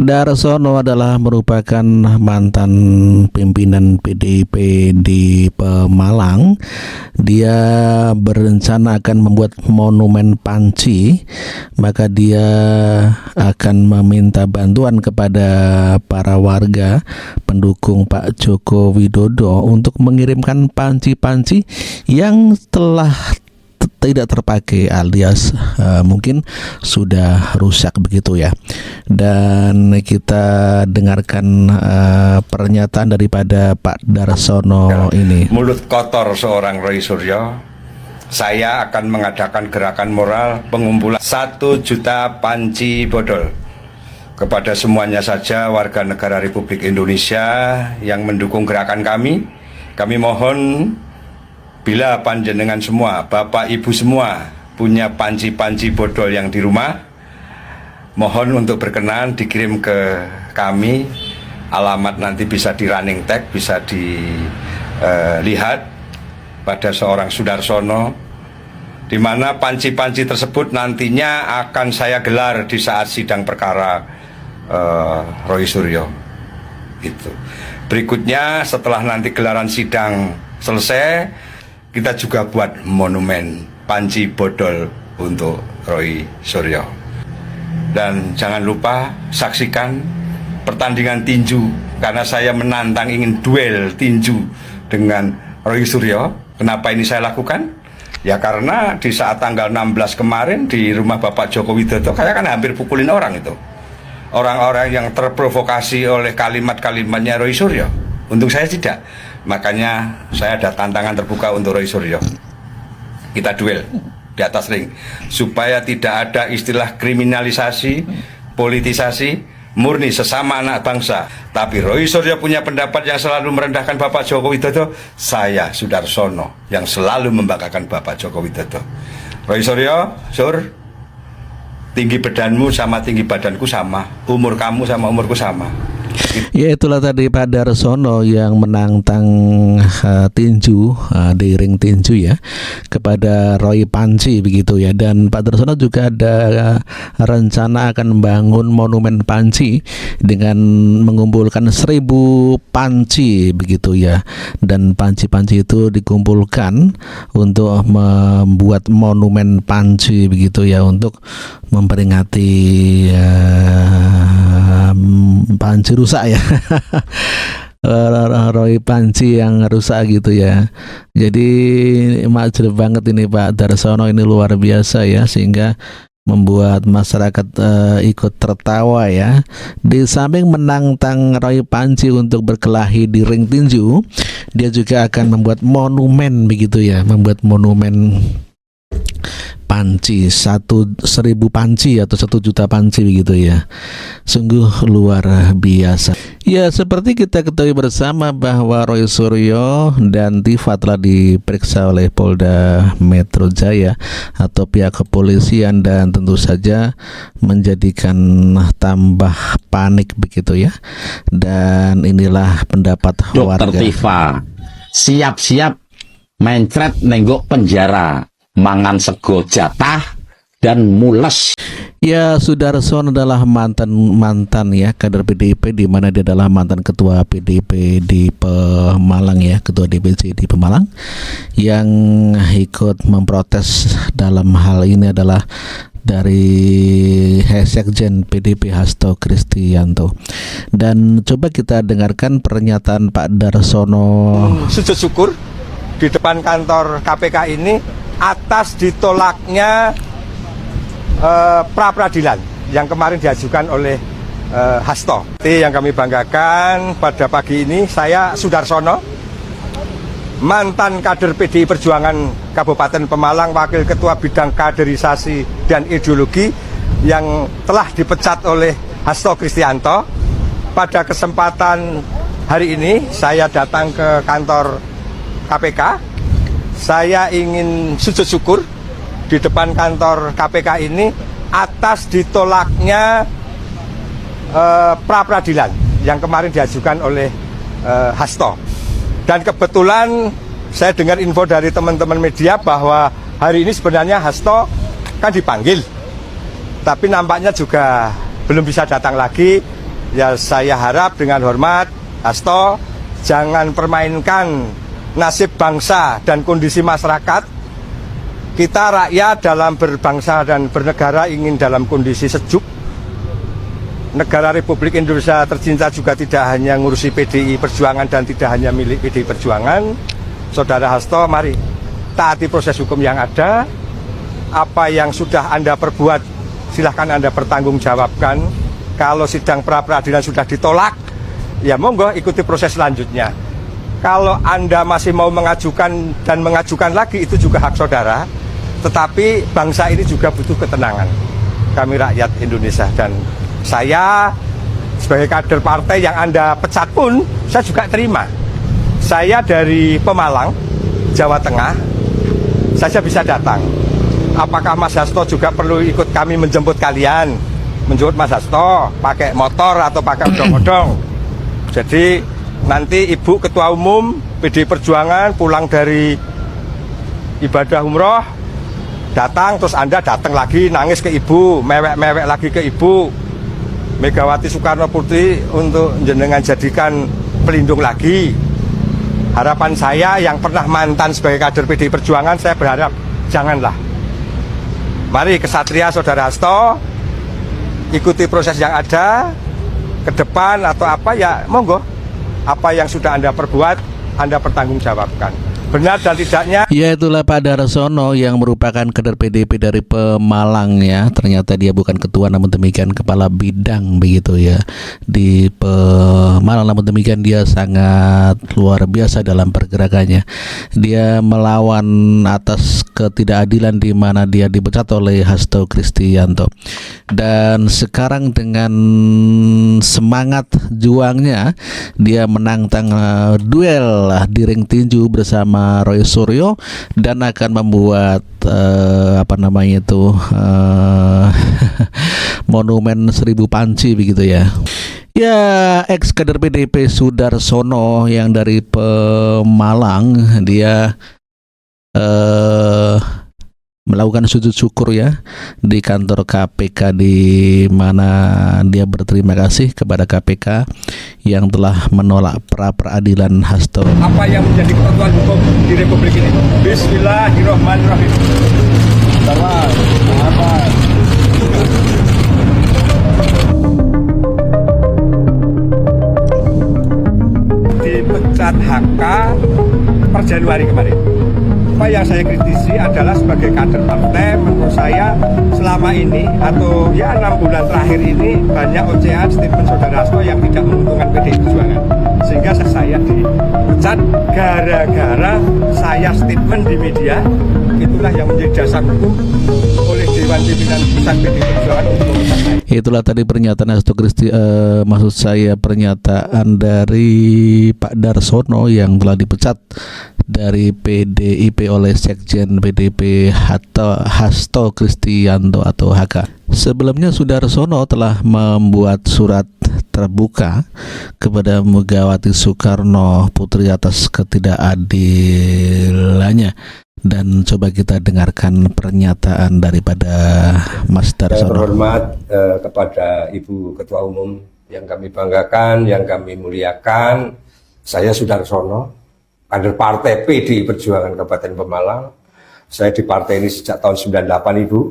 Darsono adalah merupakan mantan pimpinan PDIP di Pemalang. Dia berencana akan membuat monumen Panci, maka dia akan meminta bantuan kepada para warga pendukung Pak Joko Widodo untuk mengirimkan panci-panci yang telah tidak terpakai alias mungkin sudah rusak begitu ya. Dan kita dengarkan pernyataan daripada Pak Darsono ini. Mulut kotor seorang Roy Suryo, saya akan mengadakan gerakan moral pengumpulan 1 juta panci bodol kepada semuanya saja warga negara Republik Indonesia yang mendukung gerakan kami. Kami mohon, bila panjenengan semua, bapak ibu semua punya panci-panci bodol yang di rumah, mohon untuk berkenan dikirim ke kami. Alamat nanti bisa di running tag, bisa dilihat pada seorang Sudarsono, di mana panci-panci tersebut nantinya akan saya gelar di saat sidang perkara Roy Suryo. Itu. Berikutnya setelah nanti gelaran sidang selesai, kita juga buat monumen panci bodol untuk Roy Suryo. Dan jangan lupa saksikan pertandingan tinju, karena saya menantang ingin duel tinju dengan Roy Suryo. Kenapa ini saya lakukan? Ya karena di saat tanggal 16 kemarin di rumah Bapak Joko Widodo, saya kan hampir pukulin orang itu. Orang-orang yang terprovokasi oleh kalimat-kalimatnya Roy Suryo. Untuk saya tidak. Makanya saya ada tantangan terbuka untuk Roy Suryo. Kita duel di atas ring supaya tidak ada istilah kriminalisasi, politisasi, murni sesama anak bangsa. Tapi Roy Suryo punya pendapat yang selalu merendahkan Bapak Joko Widodo, saya Sudarsono yang selalu membanggakan Bapak Joko Widodo. Roy Suryo, Sur, tinggi badanmu sama tinggi badanku sama, umur kamu sama umurku sama. Ya, itulah tadi Pak Darsono yang menantang tinju di ring tinju ya kepada Roy Panci begitu ya. Dan Pak Darsono juga ada rencana akan membangun monumen Panci dengan mengumpulkan 1000 panci begitu ya. Dan panci-panci itu dikumpulkan untuk membuat monumen Panci begitu ya, untuk memperingati panci rusak ya. Roy Panci yang rusak gitu ya. Jadi majel banget ini Pak Darsono, ini luar biasa ya, sehingga membuat masyarakat ikut tertawa ya. Di samping menantang Roy Panci untuk berkelahi di ring tinju, dia juga akan membuat monumen begitu ya, membuat monumen panci, 1000 panci atau 1 juta panci begitu ya. Sungguh luar biasa. Ya, seperti kita ketahui bersama bahwa Roy Suryo dan Tifa telah diperiksa oleh Polda Metro Jaya atau pihak kepolisian, dan tentu saja menjadikan tambah panik begitu ya. Dan inilah pendapat warga. Dokter Tifa siap-siap mencret nenggok penjara, mangan sego jatah dan mules. Ya, Sudarsono adalah mantan ya kader PDIP, di mana dia adalah mantan ketua PDIP di Pemalang ya, ketua DPC di Pemalang, yang ikut memprotes dalam hal ini adalah dari Sekjen PDIP Hasto Kristianto. Dan coba kita dengarkan pernyataan Pak Darsono. Sujud syukur di depan kantor KPK ini atas ditolaknya pra-peradilan yang kemarin diajukan oleh Hasto. Yang kami banggakan pada pagi ini, saya Sudarsono, mantan kader PDI Perjuangan Kabupaten Pemalang, wakil ketua bidang kaderisasi dan ideologi, yang telah dipecat oleh Hasto Kristianto. Pada kesempatan hari ini saya datang ke kantor KPK. Saya ingin sujud syukur di depan kantor KPK ini atas ditolaknya pra-peradilan yang kemarin diajukan oleh Hasto. Dan kebetulan saya dengar info dari teman-teman media bahwa hari ini sebenarnya Hasto kan dipanggil, tapi nampaknya juga belum bisa datang lagi Ya saya harap dengan hormat, Hasto, jangan permainkan nasib bangsa dan kondisi masyarakat. Kita rakyat dalam berbangsa dan bernegara ingin dalam kondisi sejuk. Negara Republik Indonesia tercinta juga tidak hanya ngurusi PDI Perjuangan dan tidak hanya milik PDI Perjuangan. Saudara Hasto, mari taati proses hukum yang ada. Apa yang sudah Anda perbuat, silahkan Anda bertanggungjawabkan. Kalau sidang pra-peradilan sudah ditolak, ya monggo ikuti proses selanjutnya. Kalau Anda masih mau mengajukan dan mengajukan lagi, itu juga hak saudara. Tetapi bangsa ini juga butuh ketenangan. Kami rakyat Indonesia, dan saya sebagai kader partai yang Anda pecat pun, saya juga terima. Saya dari Pemalang, Jawa Tengah, saya bisa datang. Apakah Mas Hasto juga perlu ikut kami menjemput kalian? Menjemput Mas Hasto pakai motor atau pakai odong-odong. Jadi nanti Ibu Ketua Umum PDI Perjuangan pulang dari ibadah umroh, datang, terus Anda datang lagi nangis ke Ibu, mewek-mewek lagi ke Ibu Megawati Soekarno Putri untuk jenengan jadikan pelindung lagi. Harapan saya yang pernah mantan sebagai kader PDI Perjuangan, saya berharap janganlah. Mari kesatria Saudara Hasto, ikuti proses yang ada ke depan atau apa, ya monggo. Apa yang sudah Anda perbuat, Anda pertanggungjawabkan. Benar dan tidaknya. Ya, itulah Pak Darsono yang merupakan kader PDIP dari Pemalang ya. Ternyata dia bukan ketua, namun demikian kepala bidang begitu ya di Pemalang. Namun demikian dia sangat luar biasa dalam pergerakannya. Dia melawan atas ketidakadilan di mana dia dipecat oleh Hasto Kristianto. Dan sekarang dengan semangat juangnya, dia menantang duel di ring tinju bersama Roy Suryo dan akan membuat monumen 1000 panci begitu ya. Ya, ex kader PDIP Sudarsono yang dari Pemalang, dia melakukan sujud syukur ya di kantor KPK, di mana dia berterima kasih kepada KPK yang telah menolak pra-peradilan Hasto. Apa yang menjadi ketentuan hukum di Republik ini? Bismillahirrahmanirrahim. Dipecat HK per Januari kemarin. Apa yang saya kritisi adalah sebagai kader partai, menurut saya selama ini atau ya 6 bulan terakhir ini banyak ocehan statement Saudara Hasto yang tidak menguntungkan PDI Perjuangan, sehingga saya dipecat gara-gara saya statement di media. Itulah yang menjadi dasar hukum oleh Dewan Pimpinan Pusat PDI Perjuangan untuk memecat saya. Itulah tadi pernyataan Hasto maksud saya pernyataan dari Pak Darsono yang telah dipecat dari PDIP oleh Sekjen PDIP Hasto Kristianto atau HK. Sebelumnya Sudarsono telah membuat surat terbuka kepada Megawati Soekarno Putri atas ketidakadilannya. Dan coba kita dengarkan pernyataan daripada Mas Darsono. Terhormat kepada Ibu Ketua Umum yang kami banggakan, yang kami muliakan, saya Sudarsono, kader partai PDI Perjuangan Kabupaten Pemalang. Saya di partai ini sejak tahun 98 Ibu.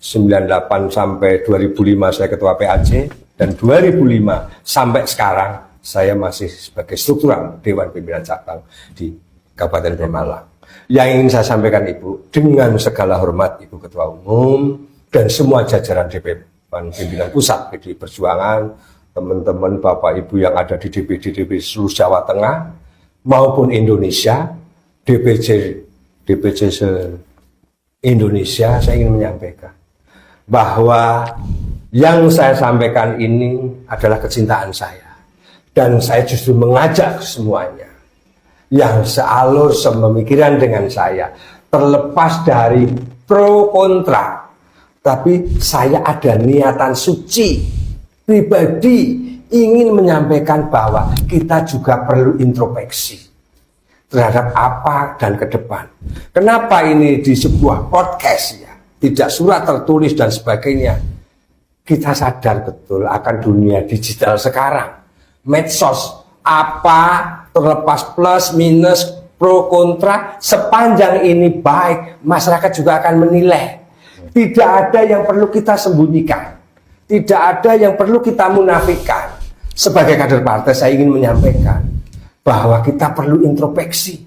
98 sampai 2005 saya ketua PAC, dan 2005 sampai sekarang saya masih sebagai struktural Dewan Pimpinan Cabang di Kabupaten Pemalang. Yang ingin saya sampaikan Ibu, dengan segala hormat Ibu Ketua Umum dan semua jajaran Dewan Pimpinan Pusat PDI Perjuangan, teman-teman Bapak Ibu yang ada di DPD seluruh Jawa Tengah maupun Indonesia, DPC Indonesia, saya ingin menyampaikan bahwa yang saya sampaikan ini adalah kecintaan saya, dan saya justru mengajak semuanya yang sealur sememikiran dengan saya, terlepas dari pro kontra, tapi saya ada niatan suci pribadi ingin menyampaikan bahwa kita juga perlu introspeksi terhadap apa dan ke depan. Kenapa ini di sebuah podcast ya, tidak surat tertulis dan sebagainya. kita sadar betul akan dunia digital sekarang. Medsos, apa terlepas plus, minus, pro, kontra, sepanjang ini baik, masyarakat juga akan menilai. Tidak ada yang perlu kita sembunyikan. Tidak ada yang perlu kita munafikan. Sebagai kader partai saya ingin menyampaikan bahwa kita perlu introspeksi.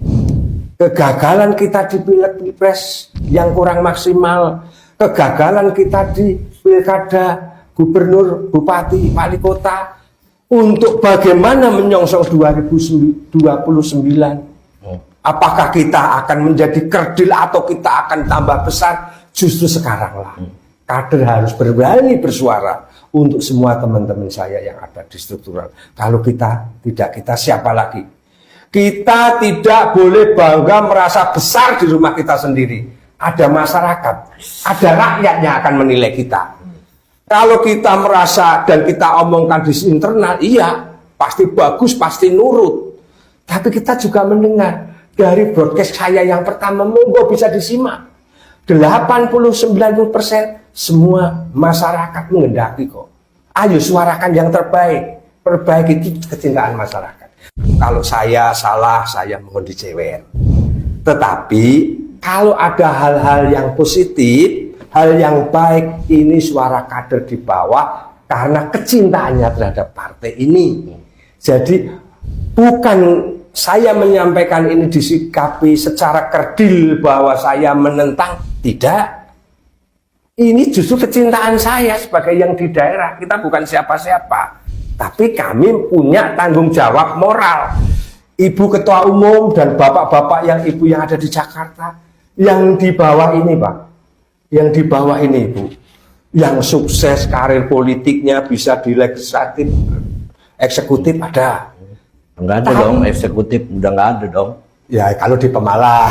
Kegagalan kita di Pilpres yang kurang maksimal, kegagalan kita di pilkada, gubernur, bupati, wali kota, untuk bagaimana menyongsong 2029. Apakah kita akan menjadi kerdil atau kita akan tambah besar? Justru sekaranglah kader harus berani bersuara untuk semua teman-teman saya yang ada di struktural. Kalau kita tidak, kita siapa lagi? Kita tidak boleh bangga merasa besar di rumah kita sendiri. Ada masyarakat, ada rakyat yang akan menilai kita. Kalau kita merasa dan kita omongkan di internal, iya, pasti bagus, pasti nurut. Tapi kita juga mendengar dari broadcast saya yang pertama, monggo bisa disimak. 80-90% semua masyarakat menghendaki kok. Ayo suarakan yang terbaik. Perbaiki kecintaan masyarakat. Kalau saya salah, saya mohon dijewer. Tetapi kalau ada hal-hal yang positif, hal yang baik, ini suara kader di bawah karena kecintaannya terhadap partai ini. Jadi bukan saya menyampaikan ini disikapi secara kerdil bahwa saya menentang, tidak. Ini justru kecintaan saya sebagai yang di daerah. Kita bukan siapa-siapa, tapi kami punya tanggung jawab moral. Ibu Ketua Umum dan bapak-bapak yang ibu yang ada di Jakarta, yang di bawah ini Pak, yang di bawah ini Ibu, yang sukses karir politiknya bisa di legislatif, eksekutif ada. Enggak ada dong, eksekutif udah nggak ada dong. Ya kalau di Pemalang.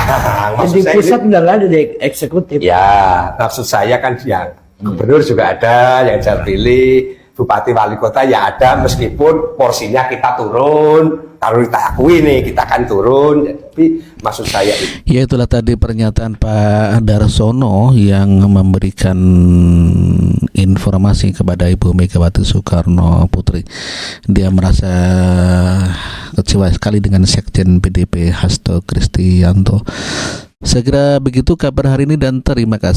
Di pusat udah nggak ada di eksekutif. Ya maksud saya kan yang gubernur juga ada, yang terpilih, bupati wali kota ya ada, meskipun porsinya kita turun. Kalau kita akui nih, kita akan turun. Tapi maksud saya itu. Ya, itulah tadi pernyataan Pak Darsono yang memberikan informasi kepada Ibu Megawati Soekarno Putri. Dia merasa kecewa sekali dengan Sekjen PDIP Hasto Kristianto. Segera begitu kabar hari ini dan terima kasih.